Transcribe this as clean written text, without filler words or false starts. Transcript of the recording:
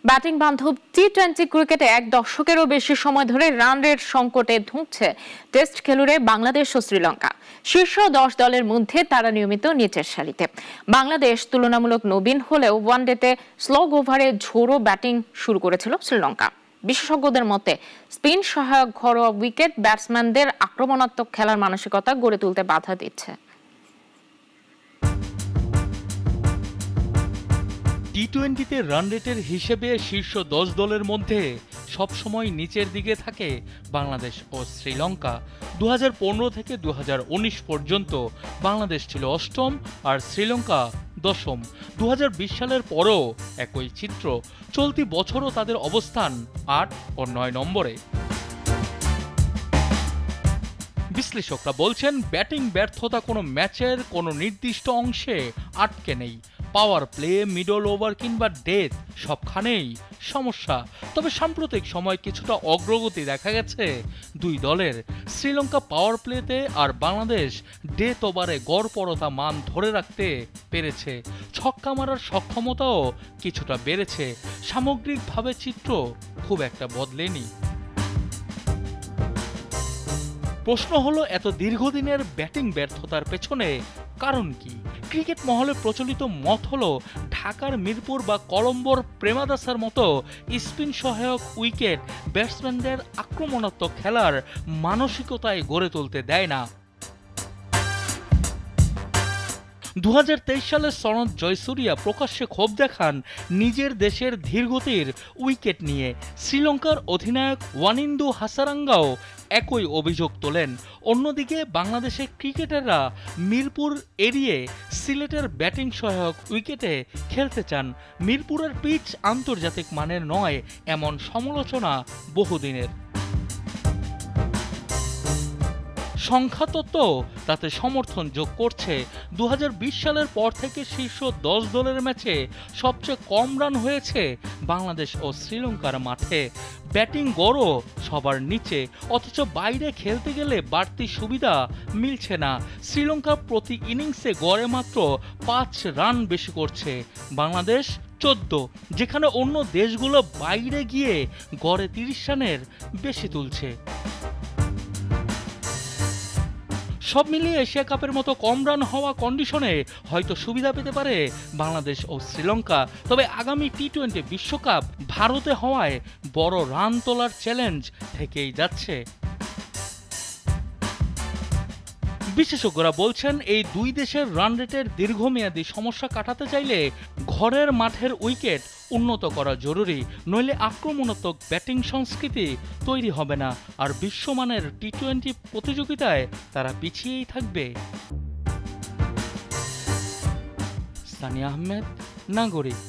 Batting বান্ধব টি-20 ক্রিকেটে এক দশকেরও বেশি সময় ধরে রান রেট সংকটে ধুঁকছে টেস্ট খেলুড়ে বাংলাদেশ ও শ্রীলঙ্কা। শীর্ষ 10 দলের মধ্যে তারা নিয়মিত নিচের সারিতে। বাংলাদেশ তুলনামূলক নবীন হলেও ওয়ানডেতে স্লগ ওভারে ঝোড়ো ব্যাটিং শুরু করেছিল শ্রীলঙ্কা। বিশেষজ্ঞদের মতে স্পিন সহায়ক ঘরোয়া উইকেট ব্যাটসম্যানদের আক্রমণাত্মক খেলার মানসিকতা গড়ে তুলতে বাধা দিচ্ছে। টি-20তে রান রেটের হিসেবে শীর্ষ 10 দলের মধ্যে সবসময় নিচের দিকে থাকে বাংলাদেশ ও শ্রীলঙ্কা। 2015 থেকে 2019 পর্যন্ত বাংলাদেশ ছিল অষ্টম আর শ্রীলঙ্কা দশম। 2020 সালের পরেও একই চিত্র। চলতি বছরও তাদের অবস্থান 8 ও 9 নম্বরে। বিশ্লেষকরা বলছেন ব্যাটিং ব্যর্থতা কোনো ম্যাচের কোনো নির্দিষ্ট অংশে আটকে নেই। পাওয়ার প্লে, মিডল ওভার কিংবা ডেথ সবখানেই সমস্যা। তবে সাম্প্রতিক সময় কিছুটা অগ্রগতি দেখা গেছে দুই দলের। শ্রীলঙ্কা পাওয়ার প্লেতে আর বাংলাদেশ ডেথ ওভারে গড়পড়তা মান ধরে রাখতে পেরেছে। ছক্কা মারার সক্ষমতাও কিছুটা বেড়েছে। সামগ্রিকভাবে চিত্র খুব একটা বদলেনি। প্রশ্ন হলো, এত দীর্ঘদিনের ব্যাটিং ব্যর্থতার পেছনে কারণ কি? ক্রিকেট মহলে প্রচলিত মত হলো ঢাকার মিরপুর বা কলম্বোর প্রেমাদাসার মতো স্পিন সহায়ক উইকেট ব্যাটসম্যানদের আক্রমণাত্মক খেলার মানসিকতায় গড়ে তুলতে দেয় না। 2023 সালে সনদ জয়সুরিয়া প্রকাশ্যে ক্ষোভ দেখান নিজের দেশের ধীরগতির উইকেট নিয়ে। শ্রীলঙ্কার অধিনায়ক ওয়ানিন্দু হাসারাঙ্গাও একই অভিযোগ তোলেন। অন্যদিকে বাংলাদেশের ক্রিকেটাররা মিরপুর এড়িয়ে সিলেটের ব্যাটিং সহায়ক উইকেটে খেলতে চান। মিরপুরের পিচ আন্তর্জাতিক মানের নয়, এমন সমালোচনা বহুদিনের। সংখ্যাতত্ত্ব তাতে সমর্থন যোগ করছে। 2020 সালের পর থেকে শীর্ষ 10 দলের ম্যাচে সবচেয়ে কম রান হয়েছে বাংলাদেশ ও শ্রীলঙ্কার মাঠে। ব্যাটিং গড়ও সবার নিচে, অথচ বাইরে খেলতে গেলে বাড়তি সুবিধা মিলছে না। শ্রীলঙ্কা প্রতি ইনিংসে গড়ে মাত্র 5 রান বেশি করছে, বাংলাদেশ 14, যেখানে অন্য দেশগুলো বাইরে গিয়ে গড়ে 30 রানের বেশি তুলছে। সব মিলিয়ে এশিয়া কাপের মতো কম রান হওয়া কন্ডিশনে হয়তো সুবিধা পেতে পারে বাংলাদেশ ও শ্রীলঙ্কা। তবে আগামী টি-20 বিশ্বকাপ ভারতে হওয়ায় বড় রান তোলার চ্যালেঞ্জ থেকেই যাচ্ছে। বিশেষজ্ঞরা বলছেন এই দুই দেশের রান রেটের দীর্ঘমেয়াদী সমস্যা কাটাতে চাইলে ঘরের মাঠের উইকেট উন্নত করা জরুরি, নইলে আক্রমণাত্মক ব্যাটিং সংস্কৃতি তৈরি হবে না, আর বিশ্বমানের টি-20 প্রতিযোগিতায় তারা পিছিয়েই থাকবে। সানিয়া আহমেদ, নাগরিক।